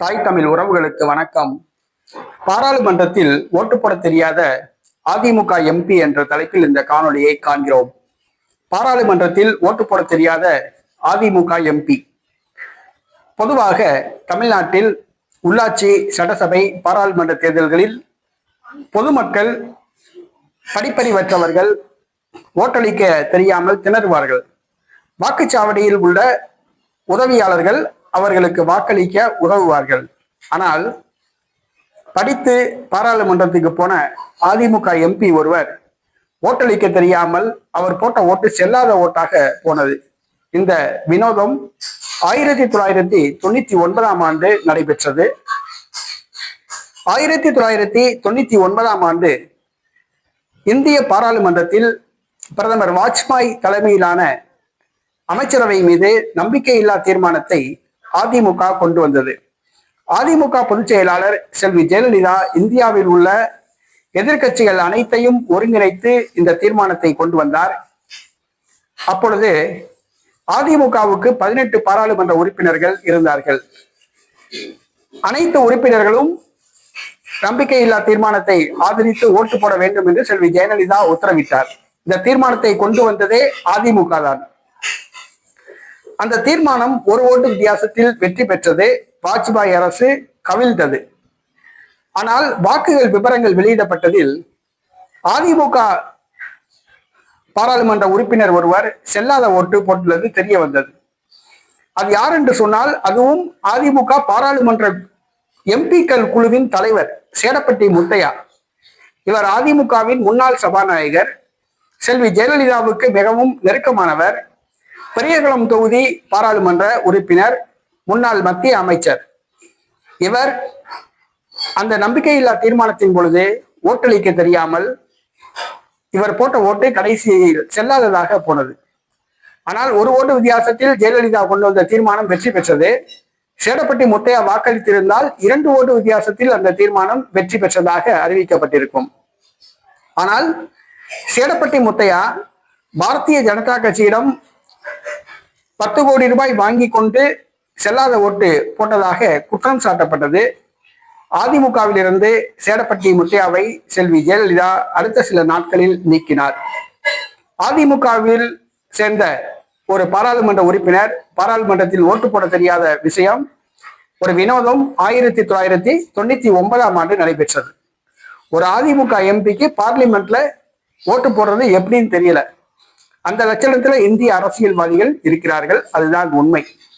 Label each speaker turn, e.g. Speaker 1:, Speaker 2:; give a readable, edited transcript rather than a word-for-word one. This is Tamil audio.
Speaker 1: தாய் தமிழ் உறவுகளுக்கு வணக்கம். பாராளுமன்றத்தில் ஓட்டு போட தெரியாத அதிமுக எம்பி என்ற தலைப்பில் இந்த காணொலியை காண்கிறோம். பாராளுமன்றத்தில் ஓட்டு போட தெரியாத அதிமுக எம்பி. பொதுவாக தமிழ்நாட்டில் உள்ளாட்சி, சட்டசபை, பாராளுமன்ற தேர்தல்களில் பொதுமக்கள் படிப்பறிவற்றவர்கள், ஓட்டளிக்க தெரியாமல் திணறுவார்கள். வாக்குச்சாவடியில் உள்ள உதவியாளர்கள் அவர்களுக்கு வாக்களிக்க உதவுவார்கள். ஆனால் படித்து பாராளுமன்றத்துக்கு போன அதிமுக எம்பி ஒருவர் ஓட்டளிக்க தெரியாமல் அவர் போட்ட ஓட்டு செல்லாத ஓட்டாக போனது. இந்த வினோதம் 1999 ஆண்டு நடைபெற்றது. 1999 ஆண்டு இந்திய பாராளுமன்றத்தில் பிரதமர் வாஜ்பாய் தலைமையிலான அமைச்சரவை மீது நம்பிக்கையில்லா தீர்மானத்தை அதிமுக கொண்டு வந்தது. அதிமுக பொதுச் செயலாளர் செல்வி ஜெயலலிதா இந்தியாவில் உள்ள எதிர்கட்சிகள் அனைத்தையும் ஒருங்கிணைத்து இந்த தீர்மானத்தை கொண்டு வந்தார். அப்பொழுது அதிமுகவுக்கு 18 பாராளுமன்ற உறுப்பினர்கள் இருந்தார்கள். அனைத்து உறுப்பினர்களும் நம்பிக்கையில்லா தீர்மானத்தை ஆதரித்து ஓட்டு போட வேண்டும் என்று செல்வி ஜெயலலிதா உத்தரவிட்டார். இந்த தீர்மானத்தை கொண்டு வந்ததே அதிமுக தான். அந்த தீர்மானம் ஒரு ஓட்டு வித்தியாசத்தில் வெற்றி பெற்றது. வாஜ்பாய் அரசு கவிழ்ந்தது. ஆனால் வாக்குகள் விவரங்கள் வெளியிடப்பட்டதில் அதிமுக பாராளுமன்ற உறுப்பினர் ஒருவர் செல்லாத ஓட்டு போட்டுள்ளது தெரிய வந்தது. அது யார் என்று சொன்னால், அதுவும் அதிமுக பாராளுமன்ற எம்பிக்கள் குழுவின் தலைவர் சேடப்பட்டி முத்தையா. இவர் அதிமுகவின் முன்னாள் சபாநாயகர், செல்வி ஜெயலலிதாவுக்கு மிகவும் நெருக்கமானவர், பெரியகுளம் தொகுதி பாராளுமன்ற உறுப்பினர், முன்னாள் மத்திய அமைச்சர். இவர் அந்த நம்பிக்கையில்லா தீர்மானத்தின் பொழுது ஓட்டளிக்க தெரியாமல் இவர் போட்ட ஓட்டு கடைசியில் செல்லாததாக போனது. ஆனால் ஒரு ஓட்டு வித்தியாசத்தில் ஜெயலலிதா கொண்டு வந்த தீர்மானம் வெற்றி பெற்றது. சேடப்பட்டி முத்தையா வாக்களித்திருந்தால் 2 ஓட்டு வித்தியாசத்தில் அந்த தீர்மானம் வெற்றி பெற்றதாக அறிவிக்கப்பட்டிருக்கும். ஆனால் சேடப்பட்டி முத்தையா பாரதிய ஜனதா கட்சியிடம் 10 கோடி ரூபாய் வாங்கி கொண்டு செல்லாத ஓட்டு போட்டதாக குற்றம் சாட்டப்பட்டது. அதிமுகவிலிருந்து சேடப்பட்டி முத்தையாவை செல்வி ஜெயலலிதா அடுத்த சில நாட்களில் நீக்கினார். அதிமுகவில் சேர்ந்த ஒரு பாராளுமன்ற உறுப்பினர் பாராளுமன்றத்தில் ஓட்டு போட தெரியாத விஷயம், ஒரு வினோதம் 1999 ஆண்டு நடைபெற்றது. ஒரு அதிமுக எம்பிக்கு பார்லிமெண்ட்ல ஓட்டு போடுறது எப்படின்னு தெரியல. அந்த லட்சணத்துல இந்திய அரசியல்வாதிகள் இருக்கிறார்கள். அதுதான் உண்மை.